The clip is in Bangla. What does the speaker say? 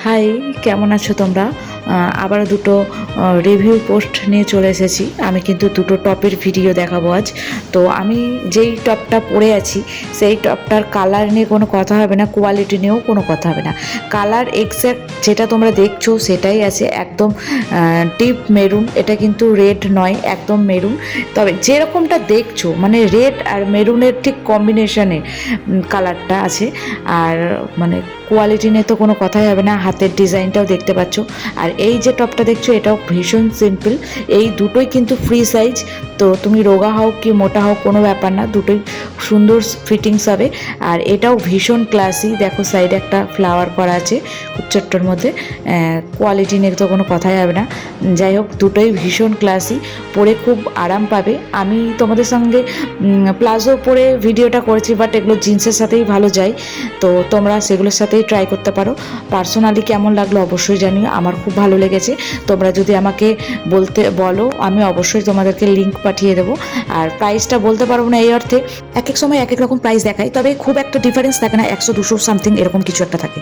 হাই, কেমন আছো তোমরা? আবারও দুটো রিভিউ পোস্ট নিয়ে চলে এসেছি। আমি কিন্তু দুটো টপের ভিডিও দেখাবো আজ। তো আমি যেই টপটা পরে আছি সেই টপটার কালার নিয়ে কোনো কথা হবে না, কোয়ালিটি নিয়েও কোনো কথা হবে না। কালার এক্স্যাক্ট যেটা তোমরা দেখছো সেটাই আছে, একদম ডিপ মেরুন। এটা কিন্তু রেড নয়, একদম মেরুন। তবে যেরকমটা দেখছো মানে রেড আর মেরুনের ঠিক কম্বিনেশনে কালারটা আছে। আর মানে কোয়ালিটি নিয়ে তো কোনো কথাই হবে না, হাতের ডিজাইনটাও দেখতে পাচ্ছ। আর এই যে টপটা দেখছো এটাও ভীষণ সিম্পল। এই দুটোই কিন্তু ফ্রি সাইজ, তো তুমি রোগা হোক কি মোটা হোক কোনো ব্যাপার না, দুটোই সুন্দর ফিটিংস হবে। আর এটাও ভীষণ ক্লাসি, দেখো সাইডে একটা ফ্লাওয়ার করা আছে খুব ছোট্টর মধ্যে। কোয়ালিটি নিয়ে তো কোনো কথাই হবে না। যাই হোক, দুটোই ভীষণ ক্লাসি, পরে খুব আরাম পাবে। আমি তোমাদের সঙ্গে প্লাজো পরে ভিডিওটা করেছি, বাট এগুলো জিন্সের সাথেই ভালো যায়, তো তোমরা সেগুলোর সাথেই ট্রাই করতে পারো। পার্সোনালি কেমন লাগলো অবশ্যই জানিও, আমার খুব ভালো লেগেছে। তোমরা যদি আমাকে বলো, আমি অবশ্যই তোমাদেরকে লিঙ্ক পাঠিয়ে দেবো। আর প্রাইসটা বলতে পারবো না এই অর্থে, এক এক সময় এক এক রকম প্রাইস দেখায়, তবে খুব একটা ডিফারেন্স থাকে না, 100-200 সামথিং এরকম কিছু একটা থাকে।